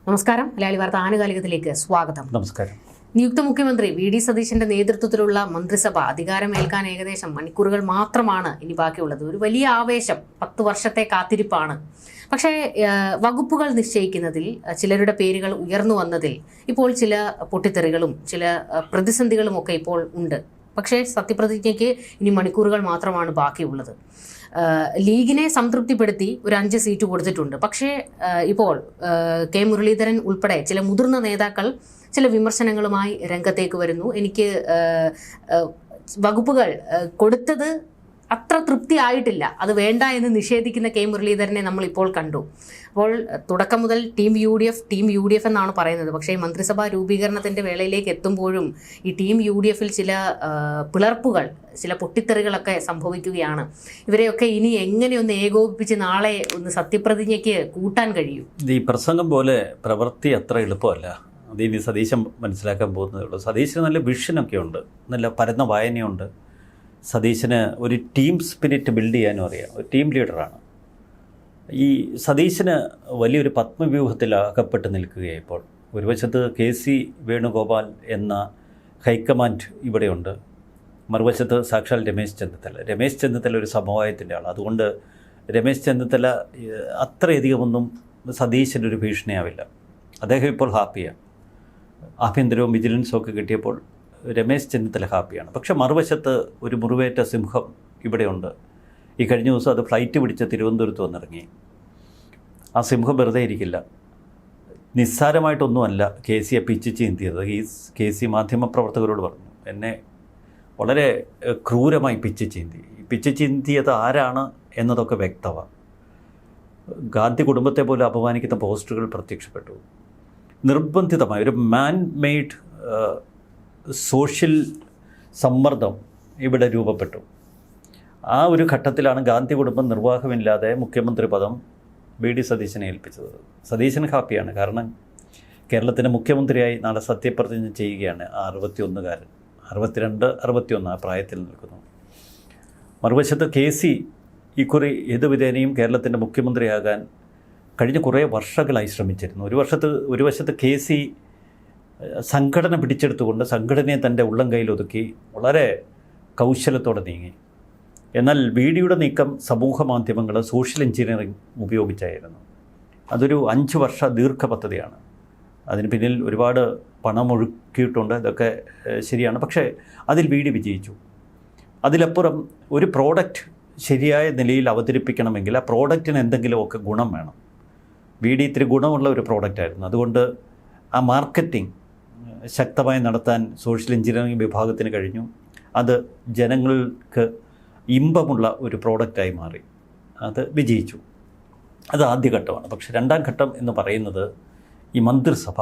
നമസ്കാരം. മലയാളി വാർത്ത ആനുകാലികത്തിലേക്ക് സ്വാഗതം. നമസ്കാരം. നിയുക്ത മുഖ്യമന്ത്രി വി.ഡി. സതീശന്റെ നേതൃത്വത്തിലുള്ള മന്ത്രിസഭ അധികാരമേൽക്കാൻ ഏകദേശം മണിക്കൂറുകൾ മാത്രമാണ് ഇനി ബാക്കിയുള്ളത്. ഒരു വലിയ ആവേശം, 10 വർഷത്തെ കാത്തിരിപ്പാണ്. പക്ഷേ വകുപ്പുകൾ നിശ്ചയിക്കുന്നതിൽ ചിലരുടെ പേരുകൾ ഉയർന്നു വന്നതിൽ ഇപ്പോൾ ചില പൊട്ടിത്തെറികളും ചില പ്രതിസന്ധികളും ഒക്കെ ഇപ്പോൾ ഉണ്ട്. പക്ഷേ സത്യപ്രതിജ്ഞയ്ക്ക് ഇനി മണിക്കൂറുകൾ മാത്രമാണ് ബാക്കിയുള്ളത്. ലീഗിനെ സംതൃപ്തിപ്പെടുത്തി ഒരു 5 സീറ്റ് കൊടുത്തിട്ടുണ്ട്. പക്ഷേ ഇപ്പോൾ കെ മുരളീധരൻ ഉൾപ്പെടെ ചില മുതിർന്ന നേതാക്കൾ ചില വിമർശനങ്ങളുമായി രംഗത്തേക്ക് വരുന്നു. എനിക്ക് വകുപ്പുകൾ കൊടുത്തത് അത്ര തൃപ്തി ആയിട്ടില്ല, അത് വേണ്ട എന്ന് നിഷേധിക്കുന്ന കെ മുരളീധരനെ നമ്മൾ ഇപ്പോൾ കണ്ടു. അപ്പോൾ തുടക്കം മുതൽ ടീം യു ഡി എഫ് എന്നാണ് പറയുന്നത്. പക്ഷേ മന്ത്രിസഭാ രൂപീകരണത്തിൻ്റെ വേളയിലേക്ക് എത്തുമ്പോഴും ഈ ടീം യു ഡി എഫിൽ ചില പിളർപ്പുകൾ, ചില പൊട്ടിത്തെറികളൊക്കെ സംഭവിക്കുകയാണ്. ഇവരെയൊക്കെ ഇനി എങ്ങനെയൊന്ന് ഏകോപിപ്പിച്ച് നാളെ ഒന്ന് സത്യപ്രതിജ്ഞയ്ക്ക് കൂട്ടാൻ കഴിയും? ഈ പ്രസംഗം പോലെ പ്രവൃത്തി അത്ര എളുപ്പമല്ല. അതിനി സതീശൻ മനസ്സിലാക്കാൻ പോകുന്നതേ ഉള്ളൂ. സതീശന് നല്ല വിഷനൊക്കെ ഉണ്ട്, നല്ല പരന്ന വായനയുണ്ട്. സതീശന് ഒരു ടീം സ്പിരിറ്റ് ബിൽഡ് ചെയ്യാനും അറിയാം. ഒരു ടീം ലീഡറാണ്. ഈ സതീശന് വലിയൊരു പത്മവ്യൂഹത്തിൽ അകപ്പെട്ട് നിൽക്കുകയാണ് ഇപ്പോൾ. ഒരു വശത്ത് KC വേണുഗോപാൽ എന്ന ഹൈക്കമാൻഡ് ഇവിടെയുണ്ട്, മറുവശത്ത് സാക്ഷാൽ രമേശ് ചെന്നിത്തല ഒരു സമവായത്തിൻ്റെ ആൾ. അതുകൊണ്ട് രമേശ് ചെന്നിത്തല അത്രയധികമൊന്നും സതീശനൊരു ഭീഷണിയാവില്ല. അദ്ദേഹം ഇപ്പോൾ ഹാപ്പിയാണ്. ആഭ്യന്തരവും വിജിലൻസും ഒക്കെ കിട്ടിയപ്പോൾ രമേശ് ചെന്നിത്തല ഹാപ്പിയാണ്. പക്ഷെ മറുവശത്ത് ഒരു മുറിവേറ്റ സിംഹം ഇവിടെയുണ്ട്. ഈ കഴിഞ്ഞ ദിവസം അത് ഫ്ലൈറ്റ് പിടിച്ച് തിരുവനന്തപുരത്ത് വന്നിറങ്ങി. ആ സിംഹം വെറുതെ ഇരിക്കില്ല. നിസ്സാരമായിട്ടൊന്നുമല്ല KCയെ പിച്ച് ചീന്തിയത്. KC മാധ്യമപ്രവർത്തകരോട് പറഞ്ഞു, എന്നെ വളരെ ക്രൂരമായി പിച്ച് ചീന്തിയത് ആരാണ് എന്നതൊക്കെ വ്യക്തമാണ്. ഗാന്ധി കുടുംബത്തെ പോലെ അപമാനിക്കുന്ന പോസ്റ്ററുകൾ പ്രത്യക്ഷപ്പെട്ടു. നിർബന്ധിതമായ ഒരു മാൻ മെയ്ഡ് സോഷ്യൽ സമ്മർദ്ദം ഇവിടെ രൂപപ്പെട്ടു. ആ ഒരു ഘട്ടത്തിലാണ് ഗാന്ധി കുടുംബം നിർവാഹമില്ലാതെ മുഖ്യമന്ത്രി പദം വി.ഡി. സതീശനെ ഏൽപ്പിച്ചത്. സതീശൻ ഹാപ്പിയാണ്. കാരണം കേരളത്തിൻ്റെ മുഖ്യമന്ത്രിയായി നാളെ സത്യപ്രതിജ്ഞ ചെയ്യുകയാണ് ആ 61-കാരൻ. 61 ആ പ്രായത്തിൽ നിൽക്കുന്നു. മറുവശത്ത് KC ഇക്കുറി ഏത് വിധേനയും കേരളത്തിൻ്റെ മുഖ്യമന്ത്രിയാകാൻ കഴിഞ്ഞ കുറേ വർഷങ്ങളായി ശ്രമിച്ചിരുന്നു. ഒരു വശത്ത് KC സംഘടന പിടിച്ചെടുത്തുകൊണ്ട് സംഘടനയെ തൻ്റെ ഉള്ളം കയ്യിൽ ഒതുക്കി വളരെ കൗശലത്തോടെ നീങ്ങി. എന്നാൽ വി.ഡിയുടെ നീക്കം സമൂഹ മാധ്യമങ്ങൾ, സോഷ്യൽ എഞ്ചിനീയറിംഗ് ഉപയോഗിച്ചായിരുന്നു. അതൊരു 5 വർഷ ദീർഘ പദ്ധതിയാണ്. അതിന് പിന്നിൽ ഒരുപാട് പണമൊഴുക്കിയിട്ടുണ്ട്, ഇതൊക്കെ ശരിയാണ്. പക്ഷേ അതിൽ വി.ഡി വിജയിച്ചു. അതിലപ്പുറം ഒരു പ്രോഡക്റ്റ് ശരിയായ നിലയിൽ അവതരിപ്പിക്കണമെങ്കിൽ ആ പ്രോഡക്റ്റിന് എന്തെങ്കിലുമൊക്കെ ഗുണം വേണം. വി.ഡി ഇത്തിരി ഗുണമുള്ള ഒരു പ്രോഡക്റ്റായിരുന്നു. അതുകൊണ്ട് ആ മാർക്കറ്റിംഗ് ശക്തമായി നടത്താൻ സോഷ്യൽ എഞ്ചിനീയറിംഗ് വിഭാഗത്തിന് കഴിഞ്ഞു. അത് ജനങ്ങൾക്ക് ഇമ്പമുള്ള ഒരു പ്രോഡക്റ്റായി മാറി. അത് വിജയിച്ചു. അത് ആദ്യഘട്ടമാണ്. പക്ഷേ രണ്ടാം ഘട്ടം എന്ന് പറയുന്നത് ഈ മന്ത്രിസഭ.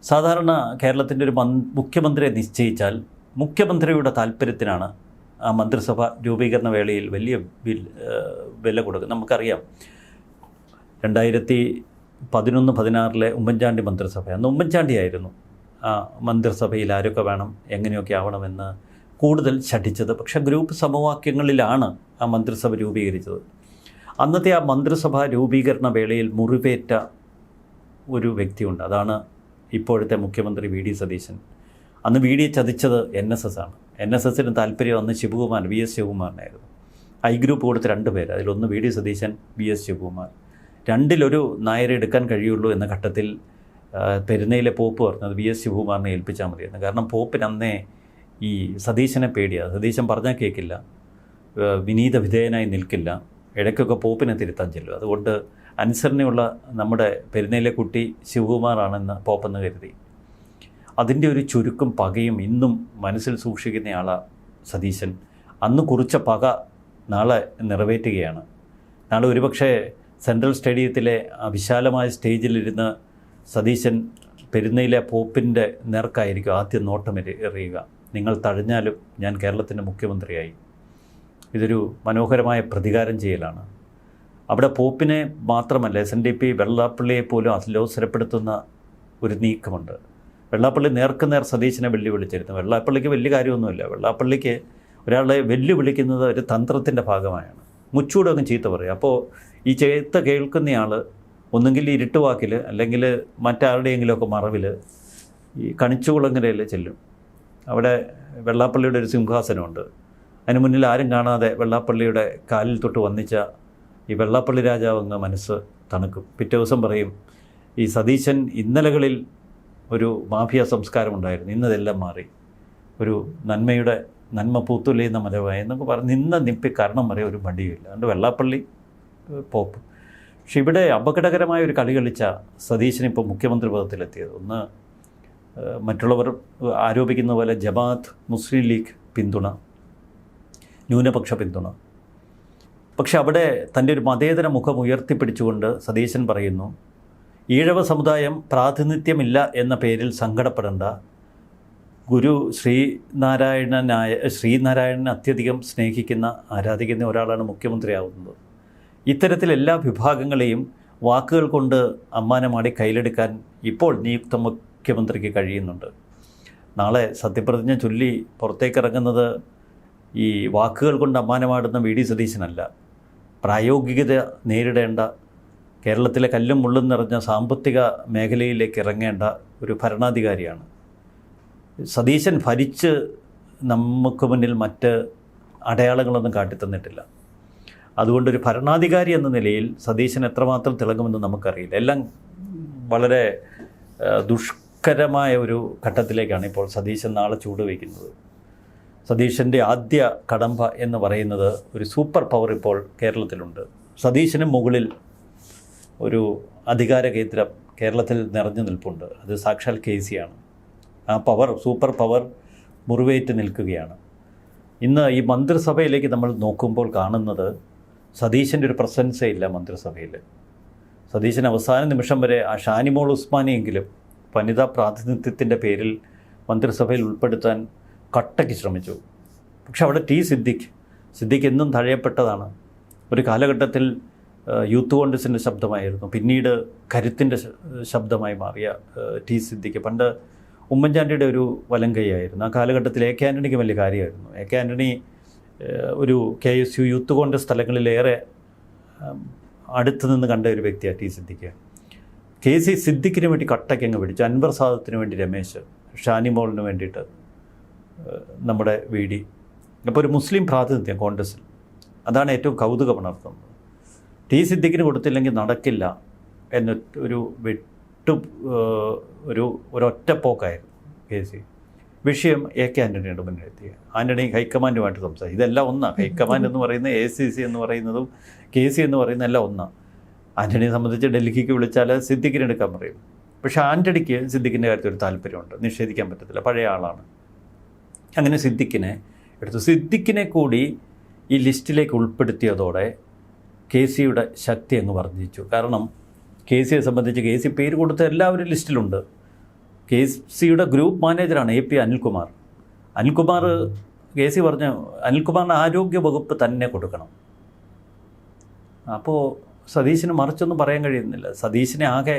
സാധാരണ കേരളത്തിൻ്റെ ഒരു മുഖ്യമന്ത്രിയെ നിശ്ചയിച്ചാൽ മുഖ്യമന്ത്രിയുടെ താല്പര്യത്തിനാണ് ആ മന്ത്രിസഭ രൂപീകരണ വേളയിൽ വലിയ വില കൊടുക്കുന്നത്. നമുക്കറിയാം 2011-16 ഉമ്മൻചാണ്ടി മന്ത്രിസഭ. അന്ന് ഉമ്മൻചാണ്ടിയായിരുന്നു ആ മന്ത്രിസഭയിൽ ആരൊക്കെ വേണം, എങ്ങനെയൊക്കെ ആവണമെന്ന് കൂടുതൽ ശഠിച്ചത്. പക്ഷേ ഗ്രൂപ്പ് സമവാക്യങ്ങളിലാണ് ആ മന്ത്രിസഭ രൂപീകരിച്ചത്. അന്നത്തെ ആ മന്ത്രിസഭ രൂപീകരണ വേളയിൽ മുറിവേറ്റ ഒരു വ്യക്തിയുണ്ട്. അതാണ് ഇപ്പോഴത്തെ മുഖ്യമന്ത്രി വി.ഡി. സതീശൻ. അന്ന് വി.ഡിയെ ചതിച്ചത് NSS ആണ്. NSSന് താല്പര്യം അന്ന് ശിവകുമാർ, VS ശിവകുമാറിനായിരുന്നു. ഐ ഗ്രൂപ്പ് കൊടുത്ത 2 പേര്, അതിലൊന്ന് വി.ഡി. സതീശൻ, VS ശിവകുമാർ. രണ്ടിലൊരു നായരെ എടുക്കാൻ കഴിയുള്ളൂ എന്ന ഘട്ടത്തിൽ പെരുന്നയിലെ പോപ്പ് പറഞ്ഞത് VS ശിവകുമാറിനെ ഏൽപ്പിച്ചാൽ മതിയെന്ന്. കാരണം പോപ്പിന് അന്നേ ഈ സതീശനെ പേടിയാണ്. സതീശൻ പറഞ്ഞാൽ കേൾക്കില്ല, വിനീത വിധേയനായി നിൽക്കില്ല, ഇടയ്ക്കൊക്കെ പോപ്പിനെ തിരുത്താൻ ചെല്ലും. അതുകൊണ്ട് അനുസരണയുള്ള നമ്മുടെ പെരുന്നയിലെ കുട്ടി ശിവകുമാറാണെന്ന് പോപ്പെന്ന് കരുതി. അതിൻ്റെ ഒരു ചുരുക്കും പകയും ഇന്നും മനസ്സിൽ സൂക്ഷിക്കുന്നയാളാണ് സതീശൻ. അന്ന് കുറിച്ച പക നാളെ നിറവേറ്റുകയാണ്. നാളെ ഒരുപക്ഷെ സെൻട്രൽ സ്റ്റേഡിയത്തിലെ വിശാലമായ സ്റ്റേജിലിരുന്ന് സതീശൻ പെരുന്നയിലെ പോപ്പിൻ്റെ നേർക്കായിരിക്കും ആദ്യം നോട്ടം എറിയുക. നിങ്ങൾ തഴഞ്ഞാലും ഞാൻ കേരളത്തിൻ്റെ മുഖ്യമന്ത്രിയായി. ഇതൊരു മനോഹരമായ പ്രതികാരം ചെയ്യലാണ്. അവിടെ പോപ്പിനെ മാത്രമല്ല, SNDP വെള്ളാപ്പള്ളിയെ പോലും അലോസരപ്പെടുത്തുന്ന ഒരു നീക്കമുണ്ട്. വെള്ളാപ്പള്ളി നേർക്കുനേർ സതീശനെ വെല്ലുവിളിച്ചിരുന്നു. വെള്ളാപ്പള്ളിക്ക് വലിയ കാര്യമൊന്നുമില്ല. വെള്ളാപ്പള്ളിക്ക് ഒരാളെ വെല്ലുവിളിക്കുന്നത് ഒരു തന്ത്രത്തിൻ്റെ ഭാഗമായാണ്. മുച്ചൂടൊന്നും ചീത്ത പറയും. അപ്പോൾ ഈ ചീത്ത കേൾക്കുന്നയാൾ ഒന്നുകിൽ ഇരുട്ടുവാക്കിൽ അല്ലെങ്കിൽ മറ്റാരുടെയെങ്കിലുമൊക്കെ മറവിൽ ഈ കണിച്ചുകുളങ്ങരയിൽ ചെല്ലും. അവിടെ വെള്ളാപ്പള്ളിയുടെ ഒരു സിംഹാസനമുണ്ട്. അതിന് മുന്നിൽ ആരും കാണാതെ വെള്ളാപ്പള്ളിയുടെ കാലിൽ തൊട്ട് വന്നിച്ച ഈ വെള്ളാപ്പള്ളി രാജാവ് അങ്ങ് മനസ്സ് തണുക്കും. പിറ്റേ ദിവസം പറയും, ഈ സതീശൻ ഇന്നലകളിൽ ഒരു മാഫിയ സംസ്കാരമുണ്ടായിരുന്നു, ഇന്നതെല്ലാം മാറി, ഒരു നന്മ പൂത്തുലയുന്ന മലവായി എന്നൊക്കെ പറഞ്ഞ് നിപ്പി കാരണം വരെ ഒരു മടിയുമില്ല. അതുകൊണ്ട് വെള്ളാപ്പള്ളി പോപ്പ്. പക്ഷെ ഇവിടെ അപകടകരമായ ഒരു കളി കളിച്ച സതീശനിപ്പോൾ മുഖ്യമന്ത്രി പദത്തിലെത്തിയത്. ഒന്ന്, മറ്റുള്ളവർ ആരോപിക്കുന്ന പോലെ ജമാഅത്ത് മുസ്ലിം ലീഗ് പിന്തുണ, ന്യൂനപക്ഷ പിന്തുണ. പക്ഷെ അവിടെ തൻ്റെ ഒരു മതേതര മുഖം ഉയർത്തിപ്പിടിച്ചുകൊണ്ട് സതീശൻ പറയുന്നു, ഈഴവ സമുദായം പ്രാതിനിധ്യമില്ല എന്ന പേരിൽ സങ്കടപ്പെടേണ്ട, ഗുരു ശ്രീനാരായണനെ അത്യധികം സ്നേഹിക്കുന്ന ആരാധിക്കുന്ന ഒരാളാണ് മുഖ്യമന്ത്രിയാവുന്നത്. ഇത്തരത്തിൽ എല്ലാ വിഭാഗങ്ങളെയും വാക്കുകൾ കൊണ്ട് അമ്മാനമാടി കയ്യിലെടുക്കാൻ ഇപ്പോൾ നിയുക്ത മുഖ്യമന്ത്രിക്ക് കഴിയുന്നുണ്ട്. നാളെ സത്യപ്രതിജ്ഞ ചൊല്ലി പുറത്തേക്കിറങ്ങുന്നത് ഈ വാക്കുകൾ കൊണ്ട് അമ്മാനമാടുന്ന വി ഡി സതീശനല്ല, പ്രായോഗികത നേരിടേണ്ട, കേരളത്തിലെ കല്ലും മുള്ളും നിറഞ്ഞ സാമ്പത്തിക മേഖലയിലേക്ക് ഇറങ്ങേണ്ട ഒരു ഭരണാധികാരിയാണ്. സതീശൻ ഭരിച്ച് നമുക്ക് മുന്നിൽ മറ്റ് അടയാളങ്ങളൊന്നും കാട്ടിത്തന്നിട്ടില്ല. അതുകൊണ്ടൊരു ഭരണാധികാരി എന്ന നിലയിൽ സതീശൻ എത്രമാത്രം തിളങ്ങുമെന്ന് നമുക്കറിയില്ല. എല്ലാം വളരെ ദുഷ്കരമായ ഒരു ഘട്ടത്തിലേക്കാണ് ഇപ്പോൾ സതീശൻ നാളെ ചൂടുവയ്ക്കുന്നത്. സതീശൻ്റെ ആദ്യ കടമ്പ എന്ന് പറയുന്നത് ഒരു സൂപ്പർ പവർ ഇപ്പോൾ കേരളത്തിലുണ്ട്. സതീശന് മുകളിൽ ഒരു അധികാര കേന്ദ്രം കേരളത്തിൽ നിറഞ്ഞു നിൽപ്പുണ്ട്. അത് സാക്ഷാൽ KC-യാണ്. ആ സൂപ്പർ പവർ മുറിവേറ്റ് നിൽക്കുകയാണ്. ഇന്ന് ഈ മന്ത്രിസഭയിലേക്ക് നമ്മൾ നോക്കുമ്പോൾ കാണുന്നത് സതീശൻ്റെ ഒരു പ്രസൻസേ ഇല്ല മന്ത്രിസഭയിൽ. സതീശൻ അവസാന നിമിഷം വരെ ആ ഷാനിമോൾ ഉസ്മാനെയെങ്കിലും വനിതാ പ്രാതിനിധ്യത്തിൻ്റെ പേരിൽ മന്ത്രിസഭയിൽ ഉൾപ്പെടുത്താൻ കട്ടയ്ക്ക് ശ്രമിച്ചു. പക്ഷെ അവിടെ സിദ്ദിഖ് എന്നും തഴയപ്പെട്ടതാണ്. ഒരു കാലഘട്ടത്തിൽ യൂത്ത് കോൺഗ്രസിൻ്റെ ശബ്ദമായിരുന്നു, പിന്നീട് കരുത്തിൻ്റെ ശബ്ദമായി മാറിയ സിദ്ദിഖ് പണ്ട് ഉമ്മൻചാണ്ടിയുടെ ഒരു വലങ്കൈയായിരുന്നു. ആ കാലഘട്ടത്തിൽ AK ആൻ്റണിക്ക് വലിയ കാര്യമായിരുന്നു. AK ആൻ്റണി ഒരു KSU യൂത്ത് കോൺഗ്രസ് സ്ഥലങ്ങളിലേറെ അടുത്ത് നിന്ന് കണ്ട ഒരു വ്യക്തിയാണ് സിദ്ദിഖ്. KC സിദ്ദിഖിന് വേണ്ടി കട്ടയ്ക്ക് അങ്ങ് പിടിച്ചു. അൻവർ സാദത്തിന് വേണ്ടി രമേശ്, ഷാനിമോളിന് വേണ്ടിയിട്ട് നമ്മുടെ VD. അപ്പോൾ ഒരു മുസ്ലിം പ്രാതിനിധ്യം കോൺഗ്രസ്സിൽ, അതാണ് ഏറ്റവും കൗതുകമുണർത്തുന്നത്. സിദ്ദിഖിന് കൊടുത്തില്ലെങ്കിൽ നടക്കില്ല എന്ന ഒരൊറ്റപ്പോക്കായിരുന്നു KC. വിഷയം AK ആൻ്റണിയുടെ മുന്നിലെത്തി. ആൻ്റണി ഹൈക്കമാൻഡുമായിട്ട് സംസാരിച്ചു. ഇതെല്ലാം ഒന്നാണ്. ഹൈക്കമാൻഡ് എന്ന് പറയുന്നത് ACC എന്ന് പറയുന്നതും KC എന്ന് പറയുന്ന എല്ലാം ഒന്നാണ്. ആൻ്റണിയെ സംബന്ധിച്ച് ഡൽഹിക്ക് വിളിച്ചാൽ സിദ്ദിഖിനെ എടുക്കാൻ പറയും. പക്ഷേ ആൻ്റണിക്ക് സിദ്ദിഖിൻ്റെ കാര്യത്തിൽ ഒരു താല്പര്യമുണ്ട്, നിഷേധിക്കാൻ പറ്റത്തില്ല, പഴയ ആളാണ്. അങ്ങനെ സിദ്ദിഖിനെ എടുത്തു. സിദ്ദിഖിനെ കൂടി ഈ ലിസ്റ്റിലേക്ക് ഉൾപ്പെടുത്തിയതോടെ KCയുടെ ശക്തി അങ്ങ് വർദ്ധിച്ചു. കാരണം KCയെ സംബന്ധിച്ച് KC പേര് കൊടുത്ത എല്ലാവരും ലിസ്റ്റിലുണ്ട്. KCയുടെ ഗ്രൂപ്പ് മാനേജറാണ് AP അനിൽകുമാർ. KC പറഞ്ഞു, അനിൽകുമാറിന് ആരോഗ്യ വകുപ്പ് തന്നെ കൊടുക്കണം. അപ്പോൾ സതീശന് മറിച്ചൊന്നും പറയാൻ കഴിയുന്നില്ല. സതീശനെ ആകെ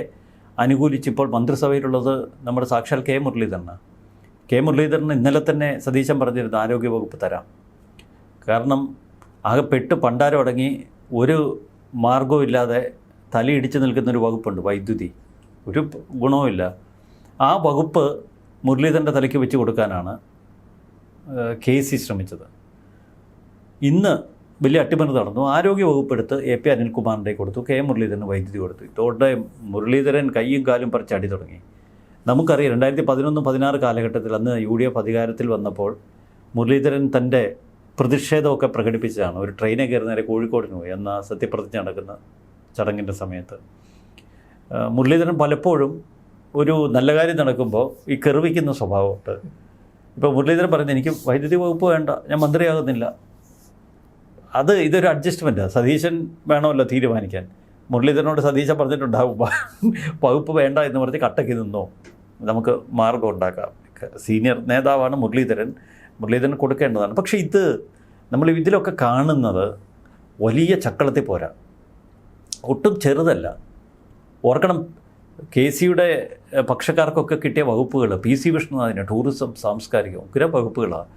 അനുകൂലിച്ചിപ്പോൾ മന്ത്രിസഭയിലുള്ളത് നമ്മുടെ സാക്ഷാൽ K മുരളീധരനാണ്. K മുരളീധരൻ ഇന്നലെ തന്നെ സതീശൻ പറഞ്ഞിരുന്നു ആരോഗ്യ വകുപ്പ് തരാം. കാരണം ആകെ പെട്ട് പണ്ടാരം അടങ്ങി ഒരു മാർഗവും ഇല്ലാതെ തലയിടിച്ച് നിൽക്കുന്നൊരു വകുപ്പുണ്ട്, വൈദ്യുതി. ഒരു ഗുണവുമില്ല. ആ വകുപ്പ് മുരളീധരൻ്റെ തലയ്ക്ക് വെച്ച് കൊടുക്കാനാണ് KC ശ്രമിച്ചത്. ഇന്ന് വലിയ അട്ടിമറി നടന്നു. ആരോഗ്യ വകുപ്പ് എടുത്ത് AP അനിൽകുമാറിൻ്റെ കൊടുത്തു, K മുരളീധരന് വൈദ്യുതി കൊടുത്തു. ഇതോടെ മുരളീധരൻ കയ്യും കാലും പറിച്ച് അടി തുടങ്ങി. നമുക്കറിയാം 2011-16 കാലഘട്ടത്തിൽ അന്ന് UDF അധികാരത്തിൽ വന്നപ്പോൾ മുരളീധരൻ തൻ്റെ പ്രതിഷേധമൊക്കെ പ്രകടിപ്പിച്ചതാണ്. ഒരു ട്രെയിനെ കയറി നേരെ കോഴിക്കോടിന് പോയി എന്ന സത്യപ്രതിജ്ഞ നടക്കുന്ന ചടങ്ങിൻ്റെ സമയത്ത്. മുരളീധരൻ പലപ്പോഴും ഒരു നല്ല കാര്യം നടക്കുമ്പോൾ ഈ കെറുവിക്കുന്ന സ്വഭാവമുണ്ട്. ഇപ്പോൾ മുരളീധരൻ പറയുന്നത് എനിക്ക് വൈദ്യുതി വകുപ്പ് വേണ്ട, ഞാൻ മന്ത്രിയാകുന്നില്ല. ഇതൊരു അഡ്ജസ്റ്റ്മെൻറ്റാണ്. സതീശൻ വേണമല്ലോ തീരുമാനിക്കാൻ. മുരളീധരനോട് സതീശൻ പറഞ്ഞിട്ടുണ്ടാവും വകുപ്പ് വേണ്ട എന്ന് പറഞ്ഞ് കട്ടയ്ക്ക് നിന്നോ, നമുക്ക് മാർഗം ഉണ്ടാക്കാം. സീനിയർ നേതാവാണ് മുരളീധരൻ കൊടുക്കേണ്ടതാണ്. പക്ഷേ നമ്മൾ ഇതിലൊക്കെ കാണുന്നത് വലിയ ചക്കളത്തിൽ പോരാ, ഒട്ടും ചെറുതല്ല. ഓർക്കണം, KCയുടെ പക്ഷക്കാർക്കൊക്കെ കിട്ടിയ വകുപ്പുകൾ PC വിഷ്ണുനാഥിന് ടൂറിസം, സാംസ്കാരികം, ഉഗ്ര വകുപ്പുകളാണ്.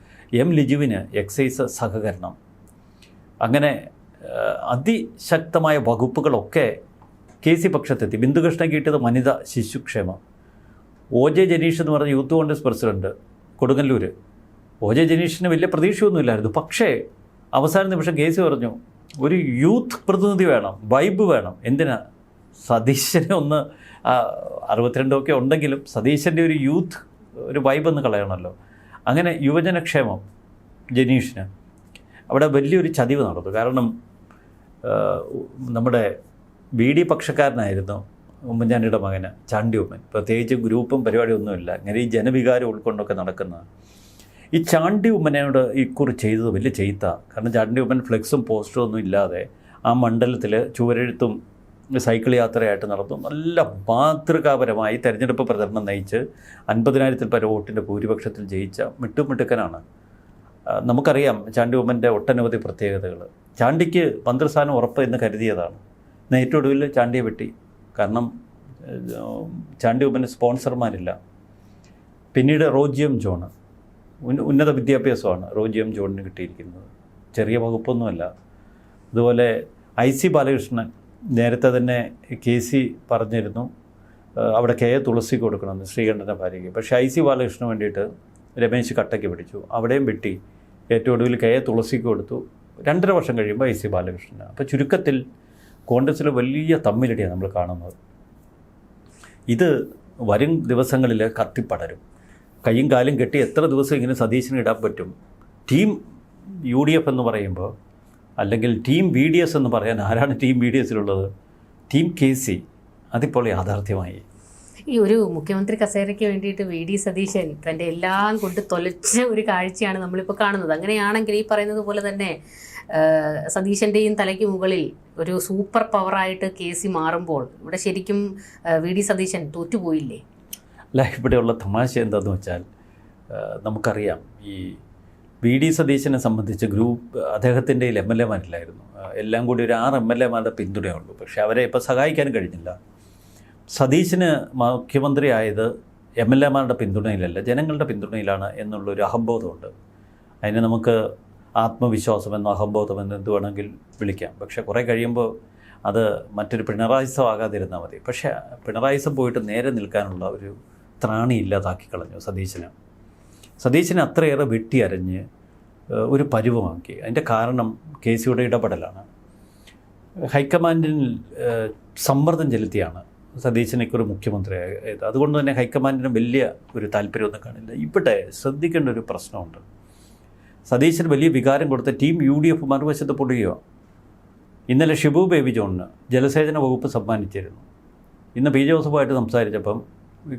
M ലിജുവിന് എക്സൈസ്, സഹകരണം, അങ്ങനെ അതിശക്തമായ വകുപ്പുകളൊക്കെ KC പക്ഷത്തെത്തി. ബിന്ദുകൃഷ്ണൻ കിട്ടിയത് വനിത ശിശുക്ഷേമം. OJ ജനീഷ് എന്ന് പറഞ്ഞ youth Congress president Kodungallur. OJ ജനീഷിന് വലിയ പ്രതീക്ഷയൊന്നുമില്ലായിരുന്നു. പക്ഷേ അവസാന നിമിഷം KC പറഞ്ഞു ഒരു യൂത്ത് പ്രതിനിധി വേണം, വൈബ് വേണം. എന്തിനാ? സതീശനെ ഒന്ന് 62 ഉണ്ടെങ്കിലും സതീശൻ്റെ ഒരു യൂത്ത് ഒരു വൈബ് ഒന്ന് കളയണമല്ലോ. അങ്ങനെ യുവജനക്ഷേമം ജനീഷിന് അവിടെ വലിയൊരു ചതിവ് നടന്നു. കാരണം നമ്മുടെ BD പക്ഷക്കാരനായിരുന്നു ഉമ്മൻചാണ്ടിയുടെ മകന് ചാണ്ടി ഉമ്മൻ. പ്രത്യേകിച്ച് ഗ്രൂപ്പും പരിപാടിയൊന്നുമില്ല. അങ്ങനെ ഈ ജനവികാരം ഉൾക്കൊണ്ടൊക്കെ നടക്കുന്നത്. ഈ ചാണ്ടി ഉമ്മനോട് ഇക്കുറി ചെയ്തത് വലിയ ചെയ്ത്ത. കാരണം ചാണ്ടി ഉമ്മൻ ഫ്ലെക്സും പോസ്റ്ററും ഒന്നും ഇല്ലാതെ ആ മണ്ഡലത്തിൽ ചുവരെഴുത്തും സൈക്കിൾ യാത്രയായിട്ട് നടന്നു. നല്ല മാതൃകാപരമായി തെരഞ്ഞെടുപ്പ് പ്രചരണം നയിച്ച് 50,000-ൽ പരം വോട്ടിൻ്റെ ഭൂരിപക്ഷത്തിൽ ജയിച്ച മിട്ടുമിട്ടുക്കനാണ്. നമുക്കറിയാം ചാണ്ടി ഉമ്മൻ്റെ ഒട്ടനവധി പ്രത്യേകതകൾ. ചാണ്ടിക്ക് മന്ത്രിസ്ഥാനം ഉറപ്പ് എന്ന് കരുതിയതാണ്. ഏറ്റവും ഒടുവിൽ ചാണ്ടിയെ വെട്ടി. കാരണം ചാണ്ടി ഉമ്മന് സ്പോൺസർമാരില്ല. പിന്നീട് റോജിയം ജോണ്, ഉന്നത വിദ്യാഭ്യാസമാണ് റോജിയം ജോണിന് കിട്ടിയിരിക്കുന്നത്. ചെറിയ വകുപ്പൊന്നുമല്ല. അതുപോലെ IC ബാലകൃഷ്ണൻ നേരത്തെ തന്നെ KC പറഞ്ഞിരുന്നു അവിടെ KA തുളസി കൊടുക്കണമെന്ന്, ശ്രീകണ്ഠൻ്റെ ഭാര്യയ്ക്ക്. പക്ഷേ IC ബാലകൃഷ്ണന് വേണ്ടിയിട്ട് രമേശ് കട്ടയ്ക്ക് പിടിച്ചു. അവിടെയും വെട്ടി. ഏറ്റവും ഒടുവിൽ KA തുളസിക്ക് കൊടുത്തു. 2.5 വർഷം കഴിയുമ്പോൾ IC ബാലകൃഷ്ണന്. അപ്പോൾ ചുരുക്കത്തിൽ കോൺഗ്രസ്സിൽ വലിയ തമ്മിലടിയാണ് നമ്മൾ കാണുന്നത്. ഇത് വരും ദിവസങ്ങളിൽ കത്തിപ്പടരും. കയ്യും കാലും കെട്ടി എത്ര ദിവസം ഇങ്ങനെ സതീശന് ഇടാൻ പറ്റും? ടീം UDF എന്ന് പറയുമ്പോൾ, അല്ലെങ്കിൽ ടീം VDS എന്ന് പറയാൻ ആരാണ് ടീം VDSിലുള്ളത്? Team KC. അതിപ്പോൾ യാഥാർത്ഥ്യമായി. ഈ ഒരു മുഖ്യമന്ത്രി കസേരയ്ക്ക് വേണ്ടിയിട്ട് VD സതീശൻ തൻ്റെ എല്ലാം കൊണ്ട് തൊലച്ച ഒരു കാഴ്ചയാണ് നമ്മളിപ്പോൾ കാണുന്നത്. അങ്ങനെയാണെങ്കിൽ ഈ പറയുന്നത് പോലെ തന്നെ സതീശൻ്റെയും തലയ്ക്ക് മുകളിൽ ഒരു സൂപ്പർ പവറായിട്ട് KC മാറുമ്പോൾ ഇവിടെ ശരിക്കും VD സതീശൻ തോറ്റുപോയില്ലേ? അല്ല, ഇവിടെയുള്ള തമാശ എന്താണെന്ന് വെച്ചാൽ നമുക്കറിയാം ഈ VD സതീശനെ സംബന്ധിച്ച് അദ്ദേഹത്തിൻ്റെ MLA-മാരില്ലായിരുന്നു. എല്ലാം കൂടി ഒരു 6 MLA-മാരുടെ പിന്തുണയുള്ളൂ. പക്ഷേ അവരെ ഇപ്പോൾ സഹായിക്കാൻ കഴിഞ്ഞില്ല. സതീശന് മുഖ്യമന്ത്രി ആയത് MLA-മാരുടെ പിന്തുണയിലല്ല, ജനങ്ങളുടെ പിന്തുണയിലാണ് എന്നുള്ളൊരു അഹംബോധമുണ്ട്. അതിന് നമുക്ക് ആത്മവിശ്വാസമെന്നോ അഹംബോധമെന്നോ എന്ത് വേണമെങ്കിൽ വിളിക്കാം. പക്ഷേ കുറേ കഴിയുമ്പോൾ അത് മറ്റൊരു പിണറായിസം ആകാതിരുന്നാൽ മതി. പക്ഷേ പിണറായിസം പോയിട്ട് നേരെ നിൽക്കാനുള്ള ഒരു ത്രാണി ഇല്ലാതാക്കി കളഞ്ഞു സതീശനെ അത്രയേറെ വെട്ടി അരഞ്ഞ് ഒരു പരുവമാക്കി. അതിൻ്റെ കാരണം KCയുടെ ഇടപെടലാണ്. ഹൈക്കമാൻഡിൽ സമ്മർദ്ദം ചെലുത്തിയാണ് സതീശനൊക്കെ ഒരു മുഖ്യമന്ത്രിയായത്. അതുകൊണ്ട് തന്നെ ഹൈക്കമാൻഡിന് വലിയ ഒരു താല്പര്യമൊന്നും കാണില്ല. ഇവിടെ ശ്രദ്ധിക്കേണ്ട ഒരു പ്രശ്നമുണ്ട്. സതീശന് വലിയ വികാരം കൊടുത്ത ടീം UDF മറുവശത്ത് പൊടുകയോ. ഇന്നലെ ഷിബു ബേബി ജോണിന് ജലസേചന വകുപ്പ് സമ്മാനിച്ചിരുന്നു. ഇന്ന് P. ജോസഫുമായിട്ട് സംസാരിച്ചപ്പം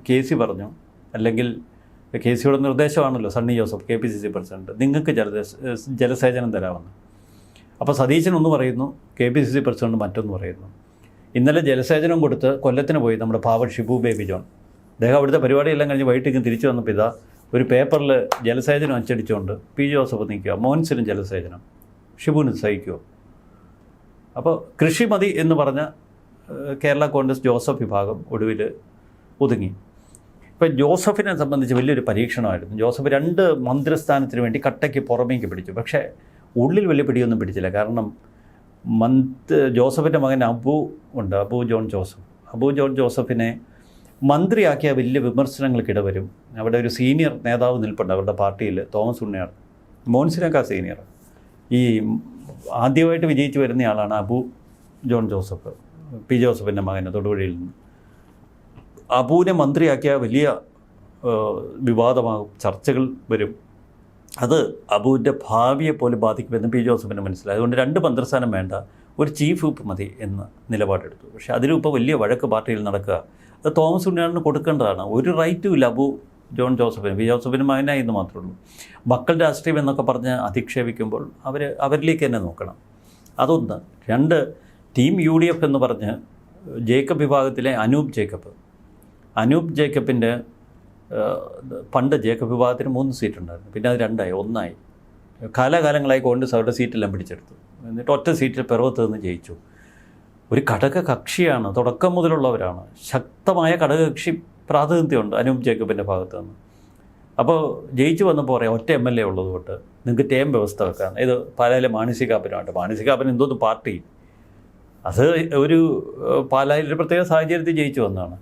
KC പറഞ്ഞു, അല്ലെങ്കിൽ KCയുടെ നിർദ്ദേശമാണല്ലോ സണ്ണി ജോസഫ് KPCC പ്രസിഡന്റ്, നിങ്ങൾക്ക് ജലസേചനം തരാമെന്ന്. അപ്പോൾ സതീശൻ ഒന്ന് പറയുന്നു, KPCC പ്രസിഡന്റ് മറ്റൊന്ന് പറയുന്നു. ഇന്നലെ ജലസേചനം കൊടുത്ത് കൊല്ലത്തിന് പോയി നമ്മുടെ പാവൻ ഷിബു ബേബി ജോൺ. അദ്ദേഹം അവിടുത്തെ പരിപാടിയെല്ലാം കഴിഞ്ഞ് വൈകിട്ടേക്കും തിരിച്ചു വന്നപ്പോൾ ഇതാ ഒരു പേപ്പറിൽ ജലസേചനം അച്ചടിച്ചുകൊണ്ട് P. ജോസഫ് നിൽക്കുക. മോഹൻസിനും ജലസേചനം, ഷിബുവിന് സഹിക്കുമോ? അപ്പോൾ കൃഷി മതി എന്ന് പറഞ്ഞ കേരള കോൺഗ്രസ് ജോസഫ് വിഭാഗം ഒടുവിൽ ഒതുങ്ങി. ഇപ്പോൾ ജോസഫിനെ സംബന്ധിച്ച് വലിയൊരു പരീക്ഷണമായിരുന്നു. ജോസഫ് 2 മന്ത്രിസ്ഥാനത്തിന് വേണ്ടി കട്ടയ്ക്ക് പുറമേക്ക് പിടിച്ചു. പക്ഷേ ഉള്ളിൽ വലിയ പിടിയൊന്നും പിടിച്ചില്ല. കാരണം ജോസഫിൻ്റെ മകൻ അബു ഉണ്ട്, അബു ജോൺ ജോസഫിനെ മന്ത്രിയാക്കിയ വലിയ വിമർശനങ്ങൾക്കിട വരും. അവിടെ ഒരു സീനിയർ നേതാവ് നിൽപ്പുണ്ട് അവരുടെ പാർട്ടിയിൽ, തോമസ് ഉണ്ണിയാണ്, മോൻസിനേക്കാൾ സീനിയർ. ഈ ആദ്യമായിട്ട് വിജയിച്ച് വരുന്നയാളാണ് അബു ജോൺ ജോസഫ്, P. ജോസഫിൻ്റെ മകന് തൊടുപുഴയിൽ നിന്ന്. അബുവിനെ മന്ത്രിയാക്കിയ വലിയ വിവാദമാകും, ചർച്ചകൾ വരും. അത് അബുവിൻ്റെ ഭാവിയെ പോലും ബാധിക്കുമെന്ന് P. ജോസഫിന് മനസ്സിലായി. അതുകൊണ്ട് 2 മന്ത്രിസ്ഥാനം വേണ്ട, ഒരു ചീഫ് വിപ്പ് മതി എന്ന നിലപാടെടുത്തു. പക്ഷേ അതിലും ഇപ്പോൾ വലിയ വഴക്ക് പാർട്ടിയിൽ നടക്കുക. അത് തോമസ് ഉണ്ണിയാളിന് കൊടുക്കേണ്ടതാണ്. ഒരു റൈറ്റും ഇല്ല അബു ജോൺ ജോസഫിന്. P. ജോസഫിന് മകനായി എന്ന് മാത്രമേ ഉള്ളൂ. മക്കൾ രാഷ്ട്രീയം എന്നൊക്കെ പറഞ്ഞ് അധിക്ഷേപിക്കുമ്പോൾ അവരിലേക്ക് തന്നെ നോക്കണം. അതൊന്ന്. 2, ടീം UDF എന്ന് പറഞ്ഞ് ജേക്കബ് വിഭാഗത്തിലെ അനൂപ് ജേക്കബിൻ്റെ പണ്ട് ജേക്കബ് വിഭാഗത്തിന് 3 സീറ്റുണ്ടായിരുന്നു. പിന്നെ അത് 2ആയി, 1ആയി. കാലാകാലങ്ങളായി കോൺഗ്രസ് അവരുടെ സീറ്റെല്ലാം പിടിച്ചെടുത്തു. എന്നിട്ട് ഒറ്റ സീറ്റിൽ പിറവത്ത് നിന്ന് ജയിച്ചു. ഒരു ഘടകകക്ഷിയാണ്, തുടക്കം മുതലുള്ളവരാണ്. ശക്തമായ ഘടകകക്ഷി പ്രാതിനിധ്യമുണ്ട് അനൂപ് ജേക്കബിൻ്റെ ഭാഗത്ത് നിന്ന്. അപ്പോൾ ജയിച്ചു വന്നപ്പോൾ പറയാം ഒറ്റ MLA ഉള്ളതുകൊണ്ട് നിങ്ങൾക്ക് ടേം വ്യവസ്ഥ വെക്കാം. ഇത് പാലായിലെ മാനസികാപ്പനുമായിട്ട്. മാനസികാപ്പൻ എന്തോന്ന് പാർട്ടി, അത് ഒരു പാലായിൽ ഒരു പ്രത്യേക സാഹചര്യത്തിൽ ജയിച്ചു വന്നതാണ്.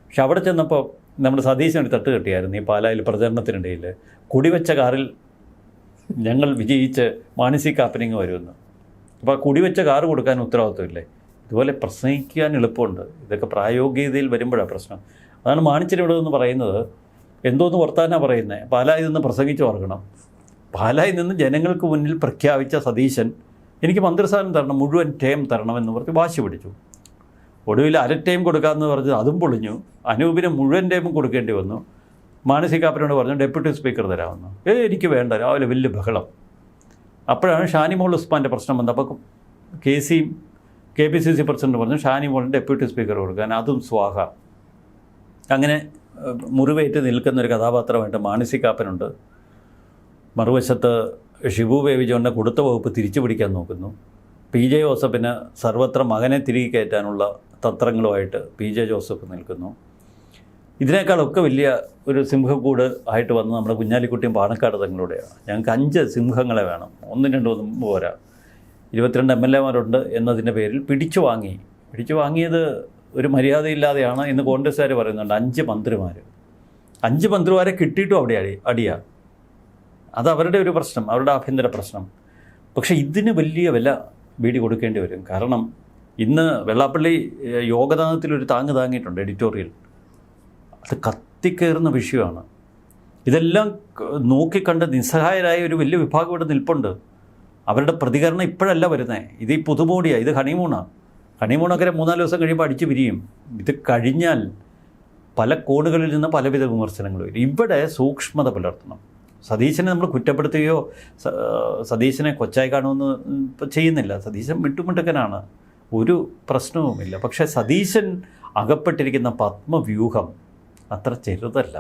പക്ഷെ അവിടെ ചെന്നപ്പോൾ നമ്മുടെ സതീശനൊരു തട്ട് കെട്ടിയായിരുന്നു ഈ പാലായിൽ പ്രചരണത്തിനിടയിൽ. കുടിവെച്ച കാറിൽ ഞങ്ങൾ വിജയിച്ച് മാനസി കാപ്പനിങ് വരുമെന്ന്. അപ്പോൾ ആ കുടിവെച്ച കാറ് കൊടുക്കാൻ ഉത്തരവാദിത്വമില്ലേ? ഇതുപോലെ പ്രസംഗിക്കാൻ എളുപ്പമുണ്ട്, ഇതൊക്കെ പ്രായോഗികതയിൽ വരുമ്പോഴാണ് പ്രശ്നം. അതാണ് മാണിച്ചിരി ഇവിടെ നിന്ന് പറയുന്നത്, എന്തോന്ന് വർത്താനാണ് പറയുന്നത്, പാലായിൽ നിന്ന് പ്രസംഗിച്ച് ഓർക്കണം. പാലായിൽ നിന്ന് ജനങ്ങൾക്ക് മുന്നിൽ പ്രഖ്യാപിച്ച സതീശൻ എനിക്ക് മന്ത്രിസ്ഥാനം തരണം, മുഴുവൻ ടേം തരണമെന്ന് പറഞ്ഞ് വാശി പിടിച്ചു. ഒടുവിൽ അര ടൈം കൊടുക്കാമെന്ന് പറഞ്ഞ് അതും പൊളിഞ്ഞു. അനൂപിന് മുഴുവൻ ടൈമും കൊടുക്കേണ്ടി വന്നു. മാനസി കാപ്പനോട് പറഞ്ഞു ഡെപ്യൂട്ടി സ്പീക്കർ തരാമെന്ന്. എനിക്ക് വേണ്ട, രാവിലെ വലിയ ബഹളം. അപ്പോഴാണ് ഷാനിമോൾ ഉസ്മാൻ്റെ പ്രശ്നം വന്നത്. അപ്പോൾ KPCC പ്രസിഡന്റ് പറഞ്ഞു ഷാനിമോളിന് ഡെപ്യൂട്ടി സ്പീക്കർ കൊടുക്കാൻ, അതും സ്വാഹ. അങ്ങനെ മുറിവേറ്റ് നിൽക്കുന്നൊരു കഥാപാത്രമായിട്ട് മാനസി കാപ്പനുണ്ട്. മറുവശത്ത് ഷിബു ബേബി ജോണിനെ കൊടുത്ത വകുപ്പ് തിരിച്ചു പിടിക്കാൻ നോക്കുന്നു. PJ ജോസഫിന് സർവത്ര മകനെ തിരികെ കയറ്റാനുള്ള തന്ത്രങ്ങളുമായിട്ട് PJ ജോസഫ് നിൽക്കുന്നു. ഇതിനേക്കാളൊക്കെ വലിയ ഒരു സിംഹക്കൂട് ആയിട്ട് വന്ന് നമ്മുടെ കുഞ്ഞാലിക്കുട്ടിയും പാണക്കാട് തങ്ങളുടെയാണ്. ഞങ്ങൾക്ക് 5 സിംഹങ്ങളെ വേണം, 1, 2 ഒന്നും പോരാ. 22 MLA-മാരുണ്ട് എന്നതിൻ്റെ പേരിൽ പിടിച്ചു വാങ്ങിയത് ഒരു മര്യാദയില്ലാതെയാണ് എന്ന് കോൺഗ്രസ്സുകാർ പറയുന്നുണ്ട്. 5 മന്ത്രിമാർ, 5 മന്ത്രിമാരെ കിട്ടിയിട്ടും അവിടെ അടിയാണ്. അത് അവരുടെ ഒരു പ്രശ്നം, അവരുടെ ആഭ്യന്തര പ്രശ്നം. പക്ഷേ ഇതിന് വലിയ വില ബീഡി കൊടുക്കേണ്ടി വരും. കാരണം ഇന്ന് വെള്ളാപ്പള്ളി യോഗദാനത്തിലൊരു താങ്ങിയിട്ടുണ്ട് എഡിറ്റോറിയൽ. അത് കത്തിക്കയറുന്ന വിഷയമാണ്. ഇതെല്ലാം നോക്കിക്കണ്ട് നിസ്സഹായരായ ഒരു വലിയ വിഭാഗം ഇവിടെ നിൽപ്പുണ്ട്. അവരുടെ പ്രതികരണം ഇപ്പോഴല്ല വരുന്നത്. ഇത് ഈ പുതുമോടിയാണ്, ഇത് ഹണിമൂണാണ്. ഹണിമൂണൊക്കെ 3-4 ദിവസം കഴിയുമ്പോൾ അടിച്ചു പിരിയും. ഇത് കഴിഞ്ഞാൽ പല കോണുകളിൽ നിന്ന് പലവിധ വിമർശനങ്ങൾ വരും. ഇവിടെ സൂക്ഷ്മത പുലർത്തണം. സതീശനെ നമ്മൾ കുറ്റപ്പെടുത്തുകയോ സതീശനെ കൊച്ചായി കാണുമെന്ന് ചെയ്യുന്നില്ല. സതീശൻ മിട്ടുമിട്ടുക്കനാണ്, ഒരു പ്രശ്നവുമില്ല. പക്ഷേ സതീശൻ അകപ്പെട്ടിരിക്കുന്ന പത്മവ്യൂഹം അത്ര ചെറുതല്ല.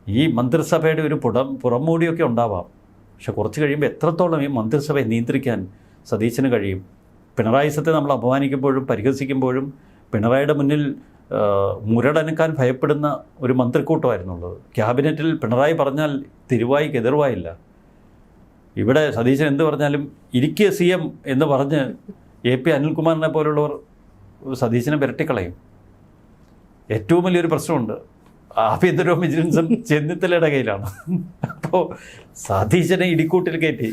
ഈ മന്ത്രിസഭയുടെ ഒരു പുറംമൂടിയൊക്കെ ഉണ്ടാവാം, പക്ഷെ കുറച്ച് കഴിയുമ്പോൾ എത്രത്തോളം ഈ മന്ത്രിസഭയെ നിയന്ത്രിക്കാൻ സതീശന് കഴിയും? പിണറായി സത്തെ നമ്മൾ അപമാനിക്കുമ്പോഴും പരിഹസിക്കുമ്പോഴും പിണറായിയുടെ മുന്നിൽ മുരടനക്കാൻ ഭയപ്പെടുന്ന ഒരു മന്ത്രിക്കൂട്ടമായിരുന്നുള്ളത്. ക്യാബിനറ്റിൽ പിണറായി പറഞ്ഞാൽ തിരുവായിക്ക് എതിർവായില്ല. ഇവിടെ സതീശൻ എന്ത് പറഞ്ഞാലും ഇരിക്കുക CM എന്ന് പറഞ്ഞ് AP അനിൽകുമാറിനെ പോലുള്ളവർ സതീശനെ വിരട്ടിക്കളയും. ഏറ്റവും വലിയൊരു പ്രശ്നമുണ്ട്, ആഭ്യന്തരവും വിജിലൻസും ചെന്നിത്തലയുടെ കയ്യിലാണ്. അപ്പോൾ സതീശനെ ഇടിക്കൂട്ടിൽ കയറ്റി,